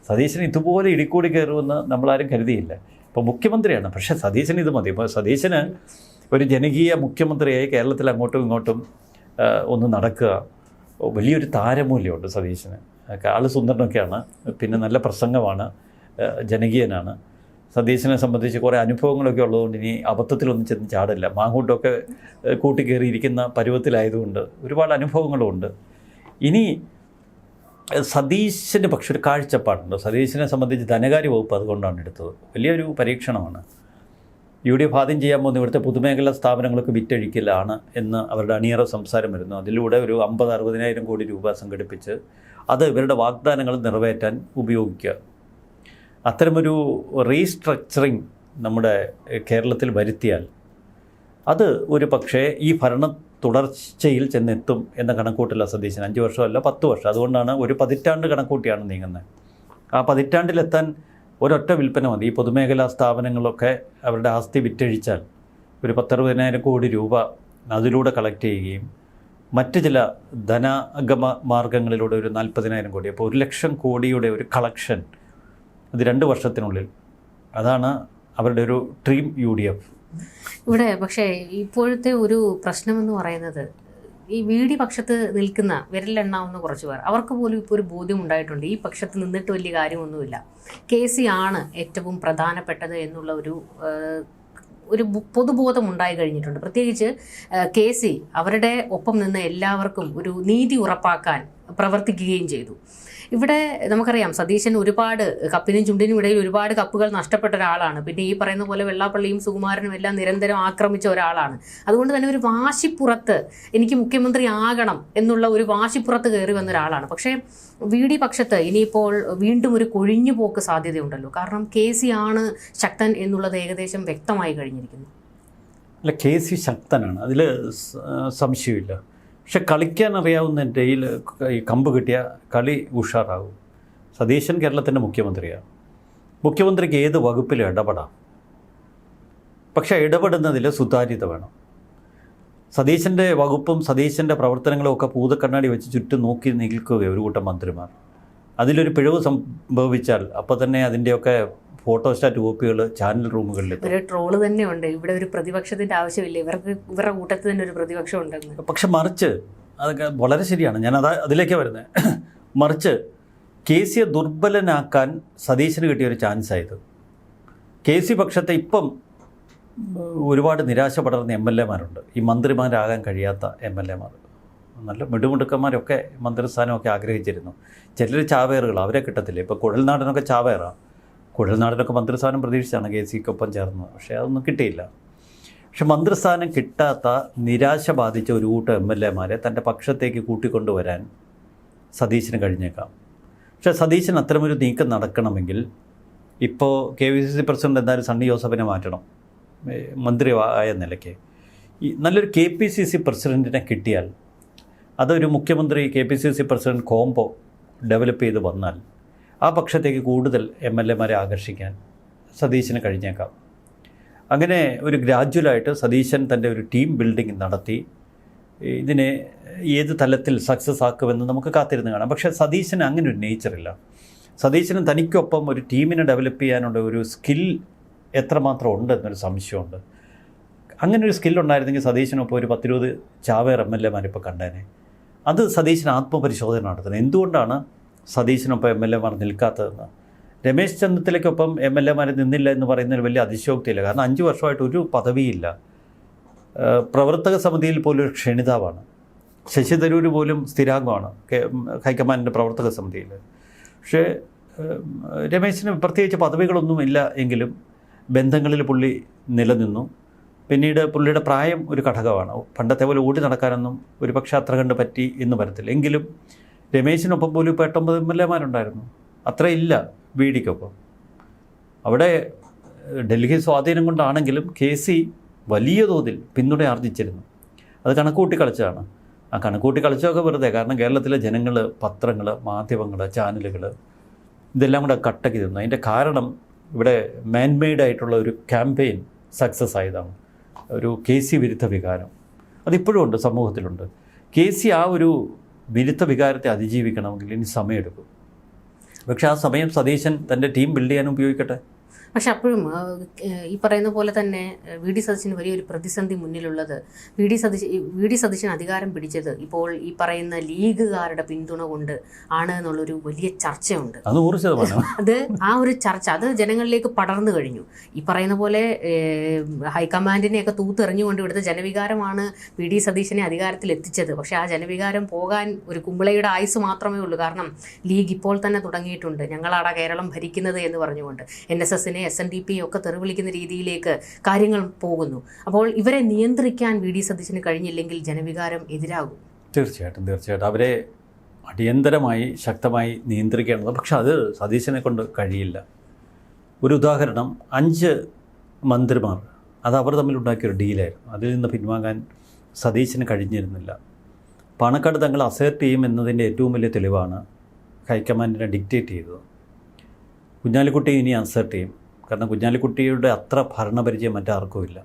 സതീശന് ഇതുപോലെ ഇടിക്കൂടി കയറുമെന്ന് നമ്മളാരും കരുതിയില്ല. ഇപ്പോൾ മുഖ്യമന്ത്രിയാണ്, പക്ഷേ സതീശന് ഇത് മതി. ഇപ്പോൾ സതീശന് ഒരു ജനകീയ മുഖ്യമന്ത്രിയായി കേരളത്തിൽ അങ്ങോട്ടും ഇങ്ങോട്ടും ഒന്ന് നടക്കുക, വലിയൊരു താരമൂല്യമുണ്ട് സതീശന്. ആൾ സുന്ദരനൊക്കെയാണ്, പിന്നെ നല്ല പ്രസംഗമാണ്, ജനകീയനാണ്. സതീശനെ സംബന്ധിച്ച് കുറേ അനുഭവങ്ങളൊക്കെ ഉള്ളതുകൊണ്ട് ഇനി അബദ്ധത്തിലൊന്നും ചെന്ന് ചാടില്ല. മാങ്ങൂട്ടൊക്കെ കൂട്ടിക്കയറിയിരിക്കുന്ന പരുവത്തിലായതുകൊണ്ട് ഒരുപാട് അനുഭവങ്ങളുമുണ്ട്. ഇനി സതീശൻ്റെ പക്ഷെ ഒരു കാഴ്ചപ്പാടുണ്ട്. സതീശനെ സംബന്ധിച്ച് ധനകാര്യ വകുപ്പ് അതുകൊണ്ടാണ് എടുത്തത്. വലിയൊരു പരീക്ഷണമാണ്. UDF ആദ്യം ചെയ്യാൻ പോകുന്ന ഇവിടുത്തെ പൊതുമേഖലാ സ്ഥാപനങ്ങളൊക്കെ വിറ്റഴിക്കലാണ് എന്ന് അവരുടെ അണിയറ സംസാരം വരുന്നു. അതിലൂടെ ഒരു 50-60,000 കോടി രൂപ സംഘടിപ്പിച്ച് അത് ഇവരുടെ വാഗ്ദാനങ്ങൾ നിറവേറ്റാൻ ഉപയോഗിക്കുക. അത്തരമൊരു റീസ്ട്രക്ചറിങ് നമ്മുടെ കേരളത്തിൽ വരുത്തിയാൽ അത് ഒരു പക്ഷേ ഈ ഭരണ തുടർച്ചയിൽ ചെന്നെത്തും എന്ന കണക്കൂട്ടില്ല സതീശൻ. 5 വർഷമല്ല 10 വർഷം. അതുകൊണ്ടാണ് ഒരു 10 പതിറ്റാണ്ട് കണക്കൂട്ടിയാണ് നീങ്ങുന്നത്. ആ 10 പതിറ്റാണ്ടിലെത്താൻ ഒരൊറ്റ വിൽപ്പന മതി. ഈ പൊതുമേഖലാ സ്ഥാപനങ്ങളൊക്കെ അവരുടെ ആസ്തി വിറ്റഴിച്ചാൽ ഒരു 10-60,000 കോടി രൂപ അതിലൂടെ കളക്ട് ചെയ്യുകയും മറ്റ് ചില ധനാഗമ മാർഗങ്ങളിലൂടെ ഒരു 40,000 കോടി, അപ്പോൾ 1,00,000 കോടിയുടെ ഒരു കളക്ഷൻ ഇത് 2 വർഷത്തിനുള്ളിൽ. അതാണ് അവരുടെ ഒരു ഡ്രീം UDF. ഇവിടെ പക്ഷേ ഇപ്പോഴത്തെ ഒരു പ്രശ്നമെന്ന് പറയുന്നത് ഈ VD പക്ഷത്ത് നിൽക്കുന്ന വിരലെണ്ണാവുന്ന കുറച്ച് പേർ, അവർക്ക് പോലും ഇപ്പോൾ ഒരു ബോധ്യം ഉണ്ടായിട്ടുണ്ട് ഈ പക്ഷത്ത് നിന്നിട്ട് വലിയ കാര്യമൊന്നുമില്ല, KC ആണ് ഏറ്റവും പ്രധാനപ്പെട്ടത് എന്നുള്ള ഒരു പൊതുബോധം ഉണ്ടായി കഴിഞ്ഞിട്ടുണ്ട്. പ്രത്യേകിച്ച് KC അവരുടെ ഒപ്പം നിന്ന് എല്ലാവർക്കും ഒരു നീതി ഉറപ്പാക്കാൻ പ്രവർത്തിക്കുകയും ചെയ്തു. ഇവിടെ നമുക്കറിയാം സതീശൻ ഒരുപാട് കപ്പിനും ചുണ്ടിനും ഇടയിൽ ഒരുപാട് കപ്പുകൾ നഷ്ടപ്പെട്ട ഒരാളാണ്. പിന്നെ ഈ പറയുന്ന പോലെ വെള്ളാപ്പള്ളിയും സുകുമാരനും എല്ലാം നിരന്തരം ആക്രമിച്ച ഒരാളാണ്. അതുകൊണ്ട് തന്നെ ഒരു വാശിപ്പുറത്ത് എനിക്ക് മുഖ്യമന്ത്രി ആകണം എന്നുള്ള ഒരു വാശിപ്പുറത്ത് കയറി വന്ന ഒരാളാണ്. പക്ഷേ VD പക്ഷത്ത് ഇനിയിപ്പോൾ വീണ്ടും ഒരു കൊഴിഞ്ഞുപോക്ക് സാധ്യതയുണ്ടല്ലോ. കാരണം KC ആണ് ശക്തൻ എന്നുള്ളത് ഏകദേശം വ്യക്തമായി കഴിഞ്ഞിരിക്കുന്നു. അല്ല, KC ശക്തനാണ്, അതിൽ സംശയമില്ല. പക്ഷെ കളിക്കാൻ അറിയാവുന്ന എൻ്റെ കയ്യിൽ ഈ കമ്പ് കിട്ടിയ കളി ഉഷാറാകും. സതീശൻ കേരളത്തിൻ്റെ മുഖ്യമന്ത്രിയാണ്. മുഖ്യമന്ത്രിക്ക് ഏത് വകുപ്പിലും ഇടപെടാം. പക്ഷേ ഇടപെടുന്നതിൽ സുതാര്യത വേണം. സതീശൻ്റെ വകുപ്പും സതീശൻ്റെ പ്രവർത്തനങ്ങളും ഒക്കെ പൂതക്കണ്ണാടി വെച്ച് ചുറ്റും നോക്കി നിൽക്കുകയോ ഒരു കൂട്ടം മന്ത്രിമാർ. അതിലൊരു പിഴവ് സംഭവിച്ചാൽ അപ്പോൾ തന്നെ അതിൻ്റെയൊക്കെ ഫോട്ടോസ്റ്റാറ്റ് കോപ്പികൾ ചാനൽ റൂമുകളിൽ ഒരു ട്രോള് തന്നെയുണ്ട്. ഇവിടെ ഒരു പ്രതിപക്ഷത്തിൻ്റെ ആവശ്യമില്ല, ഇവരുടെ കൂട്ടത്തിൽ തന്നെ ഒരു പ്രതിപക്ഷം ഉണ്ടെന്ന്. പക്ഷെ മറിച്ച് അതൊക്കെ വളരെ ശരിയാണ്, ഞാൻ അതിലേക്കാണ് വരുന്നത്. മറിച്ച് KCയെ ദുർബലനാക്കാൻ സതീശന് കിട്ടിയൊരു ചാൻസായത്. KC പക്ഷത്തെ ഇപ്പം ഒരുപാട് നിരാശ പടർന്ന MLA മാരുണ്ട്, ഈ മന്ത്രിമാരാകാൻ കഴിയാത്ത MLA മാർ. നല്ല മിടുമിടുക്കന്മാരൊക്കെ മന്ത്രിസ്ഥാനമൊക്കെ ആഗ്രഹിച്ചിരുന്നു. ചിലർ ചാവേറുകൾ, അവരെ കിട്ടത്തില്ല. ഇപ്പോൾ കുഴൽനാടനൊക്കെ ചാവേറാണ്. കുഴൽനാടനൊക്കെ മന്ത്രിസ്ഥാനം പ്രതീക്ഷിച്ചാണ് KCക്കൊപ്പം ചേർന്നത്, പക്ഷേ അതൊന്നും കിട്ടിയില്ല. പക്ഷെ മന്ത്രിസ്ഥാനം കിട്ടാത്ത നിരാശ ബാധിച്ച ഒരു കൂട്ടം MLA മാരെ തൻ്റെ പക്ഷത്തേക്ക് കൂട്ടിക്കൊണ്ടുവരാൻ സതീശന് കഴിഞ്ഞേക്കാം. പക്ഷേ സതീശന് അത്തരമൊരു നീക്കം നടക്കണമെങ്കിൽ ഇപ്പോൾ KPCC പ്രസിഡന്റ് എന്തായാലും സണ്ണി ജോസഫിനെ മാറ്റണം മന്ത്രി ആയ നിലയ്ക്ക്. ഈ നല്ലൊരു KPCC പ്രസിഡൻറ്റിനെ കിട്ടിയാൽ അതൊരു മുഖ്യമന്ത്രി KPCC പ്രസിഡന്റ് കോംബോ ഡെവലപ്പ് ചെയ്ത് വന്നാൽ ആ പക്ഷത്തേക്ക് കൂടുതൽ MLA മാരെ ആകർഷിക്കാൻ സതീശന് കഴിഞ്ഞേക്കാം. അങ്ങനെ ഒരു ഗ്രാജ്വലായിട്ട് സതീശൻ തൻ്റെ ഒരു ടീം ബിൽഡിംഗ് നടത്തി ഇതിനെ ഏത് തലത്തിൽ സക്സസ് ആക്കുമെന്ന് നമുക്ക് കാത്തിരുന്ന് കാണാം. പക്ഷേ സതീശന് അങ്ങനെ ഒരു നേച്ചറില്ല. സതീശന് തനിക്കൊപ്പം ഒരു ടീമിനെ ഡെവലപ്പ് ചെയ്യാനുള്ള ഒരു സ്കിൽ എത്രമാത്രം ഉണ്ടെന്നൊരു സംശയമുണ്ട്. അങ്ങനെ ഒരു സ്കില്ലുണ്ടായിരുന്നെങ്കിൽ സതീശനൊപ്പം ഒരു 10-20 ചാവേർ MLA മാരിപ്പോൾ കണ്ടേനെ. അത് സതീശന് ആത്മപരിശോധന നടത്തണം. എന്തുകൊണ്ടാണ് സതീശനൊപ്പം MLA മാർ നിൽക്കാത്തതെന്ന്. രമേശ് ചെന്നിത്തലയ്ക്കൊപ്പം MLA മാർ നിന്നില്ല എന്ന് പറയുന്നതിൽ വലിയ അതിശയോക്തിയില്ല. കാരണം 5 വർഷമായിട്ട് ഒരു പദവിയില്ല. പ്രവർത്തക സമിതിയിൽ പോലും ഒരു ക്ഷണിതാവാണ്. ശശി തരൂർ പോലും സ്ഥിരാംഗമാണ് ഹൈക്കമാൻഡിൻ്റെ പ്രവർത്തക സമിതിയിൽ. പക്ഷേ രമേശിന് പ്രത്യേകിച്ച് പദവികളൊന്നും ഇല്ല എങ്കിലും ബന്ധങ്ങളിൽ പുള്ളി നിലനിന്നു. പിന്നീട് പുള്ളിയുടെ പ്രായം ഒരു ഘടകമാണ്. പണ്ടത്തെ പോലെ ഓടി നടക്കാനൊന്നും ഒരു പക്ഷേ അത്ര കണ്ട് പറ്റി എന്ന് വരത്തില്ല. എങ്കിലും രമേശിനൊപ്പം പോലും ഇപ്പോൾ 8-9 MLA മാരുണ്ടായിരുന്നു. അത്രയില്ല VDക്കൊപ്പം. അവിടെ ഡൽഹി സ്വാധീനം കൊണ്ടാണെങ്കിലും KC വലിയ തോതിൽ പിന്തുണ ആർജിച്ചിരുന്നു. അത് കണക്കൂട്ടി കളിച്ചതാണ്. ആ കണക്കൂട്ടി കളിച്ചതൊക്കെ വെറുതെ. കാരണം കേരളത്തിലെ ജനങ്ങൾ, പത്രങ്ങൾ, മാധ്യമങ്ങൾ, ചാനലുകൾ ഇതെല്ലാം കൂടെ കട്ടക്കി തന്നു. അതിൻ്റെ കാരണം ഇവിടെ മാൻമെയ്ഡ് ആയിട്ടുള്ള ഒരു ക്യാമ്പയിൻ സക്സസ് ആയതാണ്. ഒരു KC വിരുദ്ധ വികാരം അതിപ്പോഴും ഉണ്ട്, സമൂഹത്തിലുണ്ട്. KC ആ ഒരു വിരുദ്ധ വികാരത്തെ അതിജീവിക്കണമെങ്കിൽ ഇനി സമയമെടുക്കും. പക്ഷേ ആ സമയം സതീശൻ തൻ്റെ ടീം ബിൽഡ് ചെയ്യാൻ ഉപയോഗിക്കട്ടെ. പക്ഷെ അപ്പോഴും ഈ പറയുന്ന പോലെ തന്നെ VD സതീശന് വലിയൊരു പ്രതിസന്ധി മുന്നിലുള്ളത്. VD സതീശൻ അധികാരം പിടിച്ചത് ഇപ്പോൾ ഈ പറയുന്ന ലീഗുകാരുടെ പിന്തുണ കൊണ്ട് ആണ് എന്നുള്ളൊരു വലിയ ചർച്ചയുണ്ട്. അത് ആ ഒരു ചർച്ച അത് ജനങ്ങളിലേക്ക് പടർന്നു കഴിഞ്ഞു. ഈ പറയുന്ന പോലെ ഹൈക്കമാൻഡിനെയൊക്കെ തൂത്തെറിഞ്ഞുകൊണ്ട് ഇവിടുത്തെ ജനവികാരമാണ് VD സതീശനെ അധികാരത്തിൽ എത്തിച്ചത്. പക്ഷേ ആ ജനവികാരം പോകാൻ ഒരു കുമ്പളയുടെ ആയുസ് മാത്രമേ ഉള്ളൂ. കാരണം ലീഗ് ഇപ്പോൾ തന്നെ തുടങ്ങിയിട്ടുണ്ട്, ഞങ്ങളാണ് കേരളം ഭരിക്കുന്നത് എന്ന് പറഞ്ഞുകൊണ്ട്. NSSനെ SNDP ഒക്കെ തെറിവിളിക്കുന്ന രീതിയിലേക്ക് കാര്യങ്ങൾ പോകുന്നു. അപ്പോൾ ഇവരെ നിയന്ത്രിക്കാൻ VD സതീശന് കഴിഞ്ഞില്ലെങ്കിൽ ജനവികാരം എതിരാകും. തീർച്ചയായിട്ടും അവരെ അടിയന്തരമായി ശക്തമായി നിയന്ത്രിക്കേണ്ടത്. പക്ഷെ അത് സതീശനെ കൊണ്ട് കഴിയില്ല. ഒരു ഉദാഹരണം, 5 മന്ത്രിമാർ അത് അവർ തമ്മിലുണ്ടാക്കിയൊരു ഡീലായിരുന്നു. അതിൽ നിന്ന് പിൻവാങ്ങാൻ സതീശന് കഴിഞ്ഞിരുന്നില്ല. പാണക്കാട് തങ്ങൾ അസേർട്ട് ചെയ്യും എന്നതിൻ്റെ ഏറ്റവും വലിയ തെളിവാണ് ഹൈക്കമാൻഡിനെ ഡിക്റ്റേറ്റ് ചെയ്തത്. കുഞ്ഞാലിക്കുട്ടി ഇനി അസേർട്ട് ചെയ്യും. കാരണം കുഞ്ഞാലിക്കുട്ടിയുടെ അത്ര ഭരണപരിചയം മറ്റാർക്കും ഇല്ല.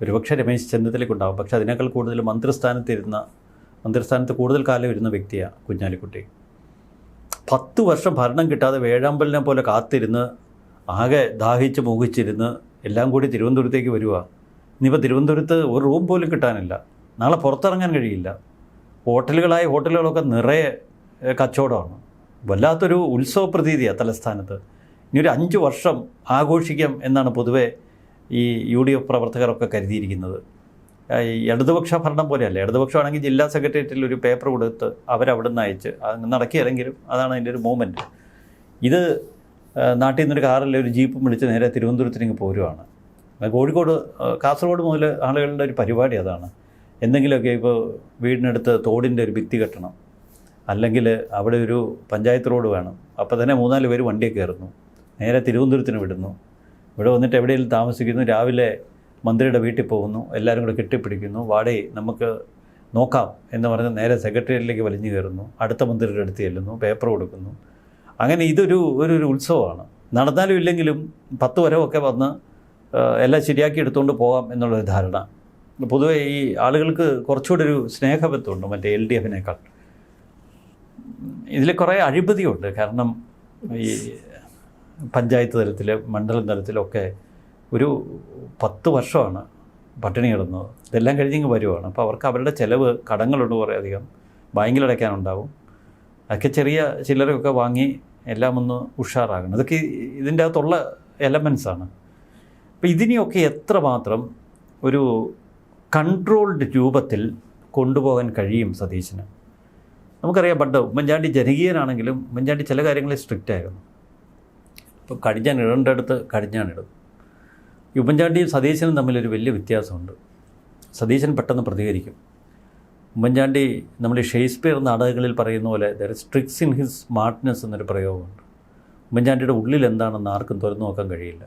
ഒരുപക്ഷെ രമേശ് ചെന്നിത്തലയ്ക്കുണ്ടാകും. പക്ഷേ അതിനേക്കാൾ കൂടുതൽ മന്ത്രിസ്ഥാനത്ത് കൂടുതൽ കാലം ഇരുന്ന വ്യക്തിയാണ് കുഞ്ഞാലിക്കുട്ടി. 10 വർഷം ഭരണം കിട്ടാതെ വേഴാമ്പലിനെ പോലെ കാത്തിരുന്ന് ആകെ ദാഹിച്ച് മോഹിച്ചിരുന്ന് എല്ലാം കൂടി തിരുവനന്തപുരത്തേക്ക് വരിക. ഇനിയിപ്പോൾ തിരുവനന്തപുരത്ത് ഒരു റൂം പോലും കിട്ടാനില്ല. നാളെ പുറത്തിറങ്ങാൻ കഴിയില്ല. ഹോട്ടലുകളൊക്കെ നിറയെ കച്ചവടമാണ്. വല്ലാത്തൊരു ഉത്സവ പ്രതീതിയാണ് തലസ്ഥാനത്ത്. ഇനി ഒരു 5 വർഷം ആഘോഷിക്കാം എന്നാണ് പൊതുവെ ഈ UDF പ്രവർത്തകരൊക്കെ കരുതിയിരിക്കുന്നത്. ഈ ഇടതുപക്ഷ ഭരണം പോലെയല്ല. ഇടതുപക്ഷമാണെങ്കിൽ ജില്ലാ സെക്രട്ടേറിയറ്റിൽ ഒരു പേപ്പർ കൊടുത്ത് അവരവിടെ നിന്ന് അയച്ച് നടക്കിയില്ലെങ്കിലും അതാണ് അതിൻ്റെ ഒരു മൂവ്മെൻറ്റ്. ഇത് നാട്ടിൽ നിന്നൊരു കാറിൽ ഒരു ജീപ്പും വിളിച്ച് നേരെ തിരുവനന്തപുരത്തിലേക്ക് പോരുവാണ്. കോഴിക്കോട്, കാസർഗോഡ് മുതൽ ആളുകളുടെ ഒരു പരിപാടി അതാണ്. എന്തെങ്കിലുമൊക്കെ ഇപ്പോൾ വീടിനടുത്ത് തോടിൻ്റെ ഒരു ഭിത്തി കെട്ടണം, അല്ലെങ്കിൽ അവിടെ ഒരു പഞ്ചായത്ത് റോഡ് വേണം. അപ്പോൾ തന്നെ 3-4 പേര് വണ്ടിയെ കയറുന്നു, നേരെ തിരുവനന്തപുരത്തിന് വിടുന്നു. ഇവിടെ വന്നിട്ട് എവിടെയെങ്കിലും താമസിക്കുന്നു. രാവിലെ മന്ത്രിയുടെ വീട്ടിൽ പോകുന്നു, എല്ലാവരും കൂടെ കെട്ടിപ്പിടിക്കുന്നു, വാടേ നമുക്ക് നോക്കാം എന്ന് പറഞ്ഞ് നേരെ സെക്രട്ടേറിയറ്റിലേക്ക് വലിഞ്ഞു കയറുന്നു. അടുത്ത മന്ത്രിയുടെ അടുത്ത് ചെല്ലുന്നു, പേപ്പർ കൊടുക്കുന്നു. അങ്ങനെ ഇതൊരു ഉത്സവമാണ്. നടന്നാലും ഇല്ലെങ്കിലും 10 വരവൊക്കെ വന്ന് എല്ലാം ശരിയാക്കി എടുത്തുകൊണ്ട് പോകാം എന്നുള്ളൊരു ധാരണ. പൊതുവേ ഈ ആളുകൾക്ക് കുറച്ചുകൂടി ഒരു സ്നേഹബന്ധമുണ്ട് മറ്റേ LDFിനേക്കാൾ. ഇതിൽ കുറേ അഴിമതിയുണ്ട്. കാരണം ഈ പഞ്ചായത്ത് തലത്തിൽ, മണ്ഡലം തലത്തിലൊക്കെ ഒരു 10 വർഷമാണ് പട്ടിണി കിടന്നത്. ഇതെല്ലാം കഴിഞ്ഞിങ്ങ് വരുവാണ്. അപ്പോൾ അവർക്ക് അവരുടെ ചിലവ്, കടങ്ങളുണ്ട് കുറേ അധികം, ബാങ്കിലടയ്ക്കാനുണ്ടാവും. അതൊക്കെ ചെറിയ ചില്ലറയൊക്കെ വാങ്ങി എല്ലാം ഒന്ന് ഉഷാറാകണം. ഇതൊക്കെ ഇതിൻ്റെ അകത്തുള്ള എലമെൻസാണ്. അപ്പോൾ ഇതിനെയൊക്കെ എത്രമാത്രം ഒരു കൺട്രോൾഡ് രൂപത്തിൽ കൊണ്ടുപോകാൻ കഴിയും സതീശന്? നമുക്കറിയാം, പണ്ട് ഉമ്മൻചാണ്ടി ജനകീയനാണെങ്കിലും ഉമ്മൻചാണ്ടി ചില കാര്യങ്ങളിൽ സ്ട്രിക്റ്റ് ആയിരുന്നു. ഇപ്പോൾ കടിഞ്ഞാൻ ഇടേണ്ടടുത്ത് കടിഞ്ഞാണിടും. ഈ ഉമ്മൻചാണ്ടിയും സതീശനും തമ്മിലൊരു വലിയ വ്യത്യാസമുണ്ട്. സതീശൻ പെട്ടെന്ന് പ്രതികരിക്കും. ഉമ്മൻചാണ്ടി നമ്മൾ ഈ ഷേക്സ്പിയർ നാടകങ്ങളിൽ പറയുന്ന പോലെ there is tricks in his smartness എന്നൊരു പ്രയോഗമുണ്ട്. ഉമ്മൻചാണ്ടിയുടെ ഉള്ളിൽ എന്താണെന്ന് ആർക്കും തുറന്നു നോക്കാൻ കഴിയില്ല.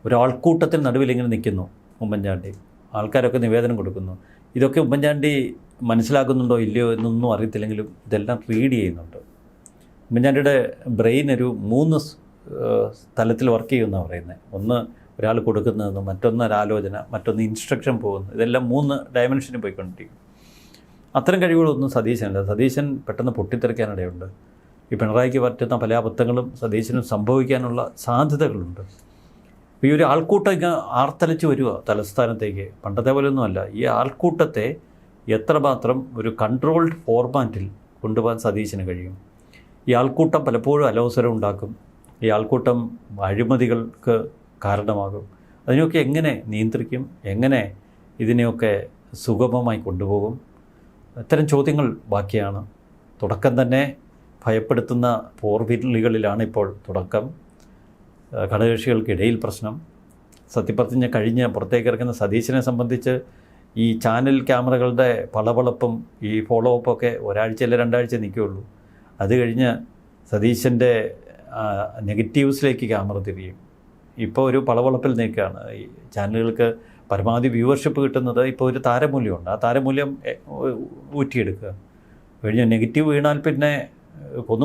ഒരാൾക്കൂട്ടത്തിന് നടുവിൽ ഇങ്ങനെ നിൽക്കുന്നു ഉമ്മൻചാണ്ടി, ആൾക്കാരൊക്കെ നിവേദനം കൊടുക്കുന്നു. ഇതൊക്കെ ഉമ്മൻചാണ്ടി മനസ്സിലാക്കുന്നുണ്ടോ ഇല്ലയോ എന്നൊന്നും അറിയത്തില്ലെങ്കിലും ഇതെല്ലാം റീഡ് ചെയ്യുന്നുണ്ട്. ഉമ്മൻചാണ്ടിയുടെ ബ്രെയിൻ ഒരു 3 തലത്തിൽ വർക്ക് ചെയ്യുമെന്നാണ് പറയുന്നത്. ഒന്ന് ഒരാൾ കൊടുക്കുന്നതെന്ന്, മറ്റൊന്ന് ഒരാലോചന, മറ്റൊന്ന് ഇൻസ്ട്രക്ഷൻ പോകുന്നു. ഇതെല്ലാം 3 ഡയമെൻഷനിൽ പോയിക്കൊണ്ടിരിക്കും. അത്തരം കഴിവുകളൊന്നും സതീശനില്ല. സതീശൻ പെട്ടെന്ന് പൊട്ടിത്തെറിക്കാനിടയുണ്ട്. ഈ പിണറായിക്ക് പറ്റുന്ന പല അബദ്ധങ്ങളും സതീശനും സംഭവിക്കാനുള്ള സാധ്യതകളുണ്ട്. ഈ ഒരു ആൾക്കൂട്ടം ഇങ്ങനെ ആർത്തലച്ച് വരിക തലസ്ഥാനത്തേക്ക്. പണ്ടത്തെ പോലെയൊന്നുമല്ല. ഈ ആൾക്കൂട്ടത്തെ എത്രമാത്രം ഒരു കൺട്രോൾഡ് ഫോർമാറ്റിൽ കൊണ്ടുപോകാൻ സതീശന് കഴിയും? ഈ ആൾക്കൂട്ടം പലപ്പോഴും അലോസരം ഉണ്ടാക്കും. ഈ ആൾക്കൂട്ടം അഴിമതികൾക്ക് കാരണമാകും. അതിനെയൊക്കെ എങ്ങനെ നിയന്ത്രിക്കും? എങ്ങനെ ഇതിനെയൊക്കെ സുഗമമായി കൊണ്ടുപോകും? ഇത്തരം ചോദ്യങ്ങൾ ബാക്കിയാണ്. തുടക്കം തന്നെ ഭയപ്പെടുത്തുന്ന പോർവിളികളിലാണ് ഇപ്പോൾ തുടക്കം. ഘടകകക്ഷികൾക്കിടയിൽ പ്രശ്നം. സത്യപ്രതിജ്ഞ കഴിഞ്ഞ് പുറത്തേക്ക് ഇറക്കുന്ന സതീശനെ സംബന്ധിച്ച് ഈ ചാനൽ ക്യാമറകളുടെ പളപളപ്പും ഈ ഫോളോ അപ്പൊക്കെ ഒരാഴ്ചയല്ല 2 ആഴ്ച നിൽക്കുകയുള്ളൂ. അത് കഴിഞ്ഞ് സതീശൻ്റെ നെഗറ്റീവ്സിലേക്ക് ക്യാമറ തിരിയും. ഇപ്പോൾ ഒരു പളവളപ്പിൽ നിൽക്കുകയാണ്. ഈ ചാനലുകൾക്ക് പരമാവധി വ്യൂവർഷിപ്പ് കിട്ടുന്നത് ഇപ്പോൾ ഒരു താരമൂല്യമുണ്ട്. ആ താരമൂല്യം ഊറ്റിയെടുക്കുക. കഴിഞ്ഞ നെഗറ്റീവ് വീണാൽ പിന്നെ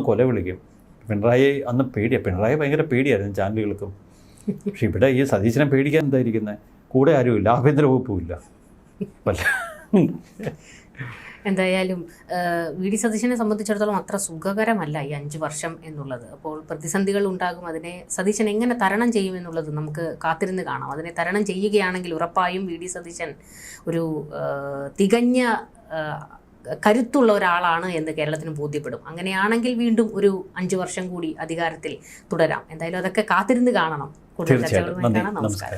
കൊല വിളിക്കും. പിണറായി അന്ന് പേടിയാണ്. പിണറായി ഭയങ്കര പേടിയായിരുന്നു ചാനലുകൾക്കും. പക്ഷെ ഇവിടെ ഈ സതീശനെ പേടിക്കാൻ എന്തായിരിക്കുന്നത്? കൂടെ ആരുമില്ല, ആഭ്യന്തര വകുപ്പുമില്ല. എന്തായാലും വി.ഡി. സതീശനെ സംബന്ധിച്ചിടത്തോളം അത്ര സുഖകരമല്ല ഈ 5 വർഷം എന്നുള്ളത്. അപ്പോൾ പ്രതിസന്ധികൾ ഉണ്ടാകും. അതിനെ സതീശൻ എങ്ങനെ തരണം ചെയ്യുമെന്നുള്ളത് നമുക്ക് കാത്തിരുന്ന് കാണാം. അതിനെ തരണം ചെയ്യുകയാണെങ്കിൽ ഉറപ്പായും വി.ഡി. സതീശൻ ഒരു തികഞ്ഞ കരുത്തുള്ള ഒരാളാണ് എന്ന് കേരളത്തിന് ബോധ്യപ്പെടും. അങ്ങനെയാണെങ്കിൽ വീണ്ടും ഒരു 5 വർഷം കൂടി അധികാരത്തിൽ തുടരാം. എന്തായാലും അതൊക്കെ കാത്തിരുന്ന് കാണണം. കൂടുതൽ ചർച്ചകളുമായി കാണാം. നമസ്കാരം.